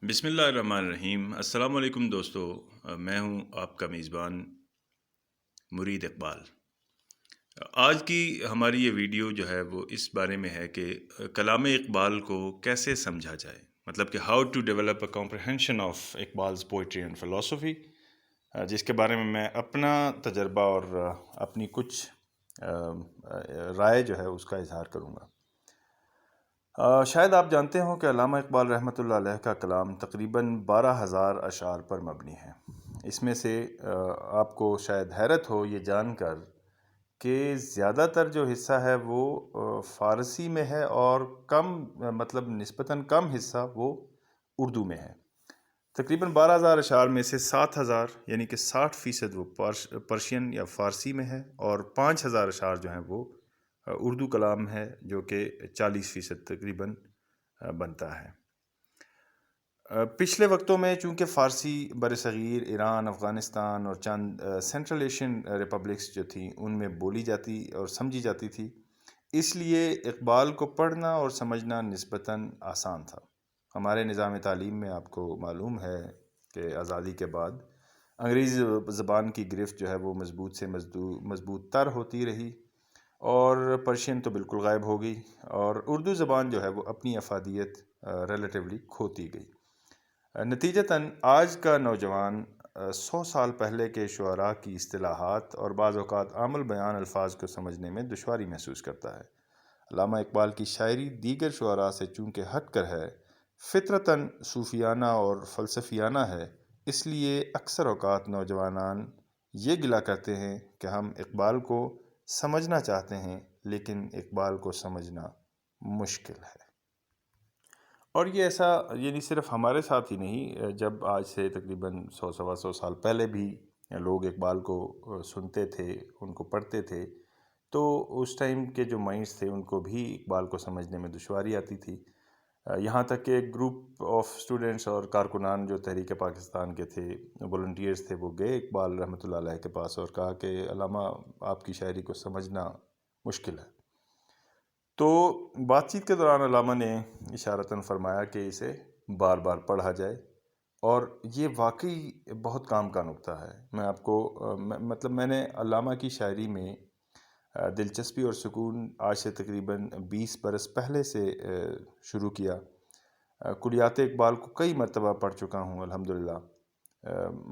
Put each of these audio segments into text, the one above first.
بسم اللہ الرحمن الرحیم۔ السلام علیکم دوستو، میں ہوں آپ کا میزبان مرید اقبال۔ آج کی ہماری یہ ویڈیو جو ہے وہ اس بارے میں ہے کہ کلام اقبال کو کیسے سمجھا جائے، مطلب کہ how to develop a comprehension of Iqbal's poetry and philosophy, جس کے بارے میں اپنا تجربہ اور اپنی کچھ رائے جو ہے اس کا اظہار کروں گا۔ شاید آپ جانتے ہوں کہ علامہ اقبال رحمۃ اللہ علیہ کا کلام تقریباً 12,000 اشعار پر مبنی ہے۔ اس میں سے آپ کو شاید حیرت ہو یہ جان کر کہ زیادہ تر جو حصہ ہے وہ فارسی میں ہے اور مطلب نسبتاً کم حصہ وہ اردو میں ہے۔ تقریباً 12,000 اشعار میں سے 7,000 یعنی کہ 60% وہ پرشین یا فارسی میں ہے، اور 5,000 اشعار جو ہیں وہ اردو کلام ہے، جو کہ 40% تقریباً بنتا ہے۔ پچھلے وقتوں میں چونکہ فارسی برصغیر، ایران، افغانستان اور چند سینٹرل ایشین ریپبلکس جو تھیں ان میں بولی جاتی اور سمجھی جاتی تھی، اس لیے اقبال کو پڑھنا اور سمجھنا نسبتاً آسان تھا۔ ہمارے نظام تعلیم میں آپ کو معلوم ہے کہ آزادی کے بعد انگریزی زبان کی گرفت جو ہے وہ مضبوط سے مضبوط تر ہوتی رہی، اور پرشین تو بالکل غائب ہو گئی، اور اردو زبان جو ہے وہ اپنی افادیت ریلیٹیولی کھوتی گئی۔ نتیجتاً آج کا نوجوان 100 سال پہلے کے شعراء کی اصطلاحات اور بعض اوقات عام البیان الفاظ کو سمجھنے میں دشواری محسوس کرتا ہے۔ علامہ اقبال کی شاعری دیگر شعراء سے چونکہ ہٹ کر ہے، فطرتاً صوفیانہ اور فلسفیانہ ہے، اس لیے اکثر اوقات نوجوانان یہ گلہ کرتے ہیں کہ ہم اقبال کو سمجھنا چاہتے ہیں لیکن اقبال کو سمجھنا مشکل ہے۔ اور یہ ایسا یعنی صرف ہمارے ساتھ ہی نہیں، جب آج سے تقریباً 100 سال پہلے بھی لوگ اقبال کو سنتے تھے، ان کو پڑھتے تھے، تو اس ٹائم کے جو مائنڈس تھے ان کو بھی اقبال کو سمجھنے میں دشواری آتی تھی۔ یہاں تک کہ ایک گروپ آف اسٹوڈنٹس اور کارکنان جو تحریک پاکستان کے تھے، والنٹیئرز تھے، وہ گئے اقبال رحمۃ اللہ علیہ کے پاس اور کہا کہ علامہ آپ کی شاعری کو سمجھنا مشکل ہے۔ تو بات چیت کے دوران علامہ نے اشارتاً فرمایا کہ اسے بار بار پڑھا جائے، اور یہ واقعی بہت کام کا نکتہ ہے۔ میں آپ کو میں نے علامہ کی شاعری میں دلچسپی اور سکون آج سے تقریباً 20 برس پہلے سے شروع کیا۔ کلیات اقبال کو کئی مرتبہ پڑھ چکا ہوں الحمدللہ۔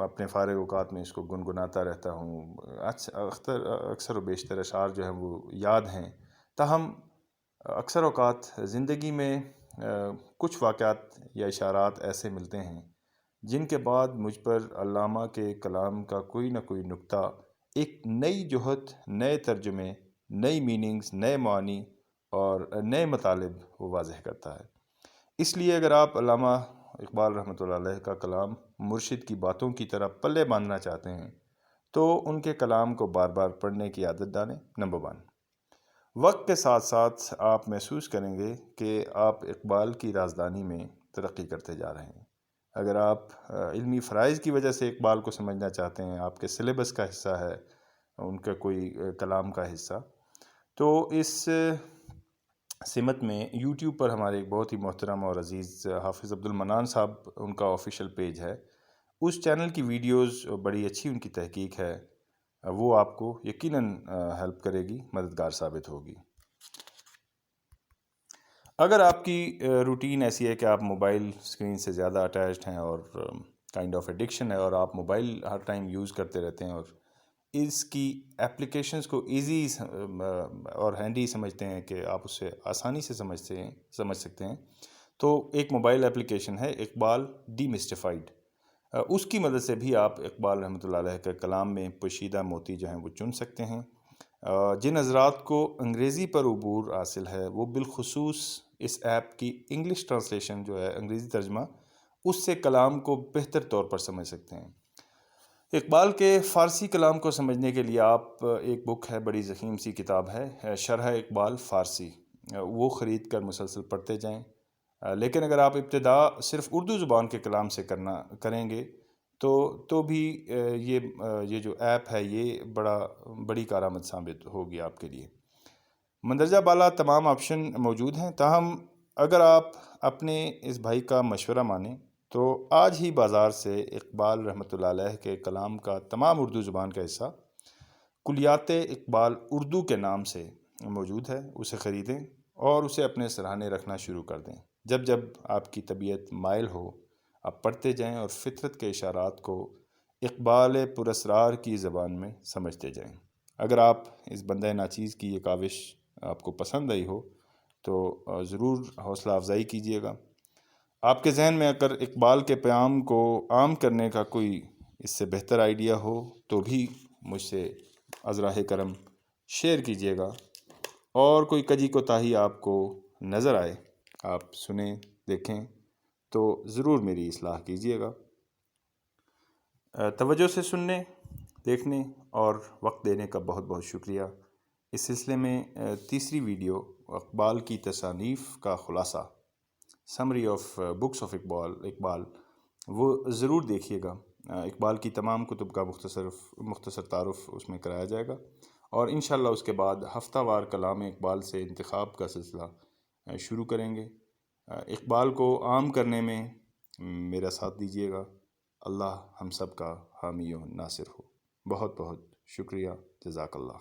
اپنے فارغ اوقات میں اس کو گنگناتا رہتا ہوں۔ اکثر و بیشتر اشعار جو ہیں وہ یاد ہیں، تاہم اکثر اوقات زندگی میں کچھ واقعات یا اشارات ایسے ملتے ہیں جن کے بعد مجھ پر علامہ کے کلام کا کوئی نہ کوئی نکتہ ایک نئی جہت، نئے ترجمے، نئی میننگز، نئے معنی اور نئے مطالب وہ واضح کرتا ہے۔ اس لیے اگر آپ علامہ اقبال رحمۃ اللہ علیہ کا کلام مرشد کی باتوں کی طرح پلے باندھنا چاہتے ہیں تو ان کے کلام کو بار بار پڑھنے کی عادت ڈالیں۔ نمبر 1، وقت کے ساتھ ساتھ آپ محسوس کریں گے کہ آپ اقبال کی رازدانی میں ترقی کرتے جا رہے ہیں۔ اگر آپ علمی فرائض کی وجہ سے اقبال کو سمجھنا چاہتے ہیں، آپ کے سلیبس کا حصہ ہے ان کا کوئی کلام کا حصہ، تو اس سمت میں یوٹیوب پر ہمارے ایک بہت ہی محترم اور عزیز حافظ عبدالمنان صاحب، ان کا آفیشیل پیج ہے، اس چینل کی ویڈیوز بڑی اچھی ان کی تحقیق ہے، وہ آپ کو یقیناً ہیلپ کرے گی، مددگار ثابت ہوگی۔ اگر آپ کی روٹین ایسی ہے کہ آپ موبائل اسکرین سے زیادہ اٹیچڈ ہیں اور کائنڈ آف ایڈکشن ہے، اور آپ موبائل ہر ٹائم یوز کرتے رہتے ہیں اور اس کی ایپلیکیشنز کو ایزی اور ہینڈی سمجھتے ہیں کہ آپ اسے آسانی سے سمجھ سکتے ہیں، تو ایک موبائل ایپلیکیشن ہے اقبال ڈی مسٹیفائڈ۔ اس کی مدد سے بھی آپ اقبال رحمۃ اللہ علیہ کے کلام میں پوشیدہ موتی جو ہیں وہ چن سکتے ہیں۔ جن حضرات کو انگریزی پر عبور حاصل ہے وہ بالخصوص اس ایپ کی انگلش ٹرانسلیشن جو ہے، انگریزی ترجمہ، اس سے کلام کو بہتر طور پر سمجھ سکتے ہیں۔ اقبال کے فارسی کلام کو سمجھنے کے لیے آپ ایک بک ہے، بڑی ضخیم سی کتاب ہے، شرح اقبال فارسی، وہ خرید کر مسلسل پڑھتے جائیں۔ لیکن اگر آپ ابتدا صرف اردو زبان کے کلام سے کریں گے تو بھی یہ جو ایپ ہے یہ بڑی کارآمد ثابت ہوگی آپ کے لیے۔ مندرجہ بالا تمام آپشن موجود ہیں، تاہم اگر آپ اپنے اس بھائی کا مشورہ مانیں تو آج ہی بازار سے اقبال رحمۃ اللہ علیہ کے کلام کا تمام اردو زبان کا حصہ کلیات اقبال اردو کے نام سے موجود ہے، اسے خریدیں اور اسے اپنے سراہنے رکھنا شروع کر دیں۔ جب جب آپ کی طبیعت مائل ہو آپ پڑھتے جائیں اور فطرت کے اشارات کو اقبال پراسرار کی زبان میں سمجھتے جائیں۔ اگر آپ اس بندہ ناچیز کی یہ کاوش آپ کو پسند آئی ہو تو ضرور حوصلہ افزائی کیجیے گا۔ آپ کے ذہن میں اگر اقبال کے پیام کو عام کرنے کا کوئی اس سے بہتر آئیڈیا ہو تو بھی مجھ سے ازراہ کرم شیئر کیجیے گا، اور کوئی کجی کوتاہی آپ کو نظر آئے، آپ سنیں دیکھیں تو ضرور میری اصلاح کیجیے گا۔ توجہ سے سننے، دیکھنے اور وقت دینے کا بہت بہت شکریہ۔ اس سلسلے میں تیسری ویڈیو اقبال کی تصانیف کا خلاصہ، summary of books of Iqbal, وہ ضرور دیکھیے گا۔ اقبال کی تمام کتب کا مختصر تعارف اس میں کرایا جائے گا، اور انشاءاللہ اس کے بعد ہفتہ وار کلام اقبال سے انتخاب کا سلسلہ شروع کریں گے۔ اقبال کو عام کرنے میں میرا ساتھ دیجیے گا۔ اللہ ہم سب کا حامی و ناصر ہو۔ بہت بہت شکریہ، جزاک اللہ۔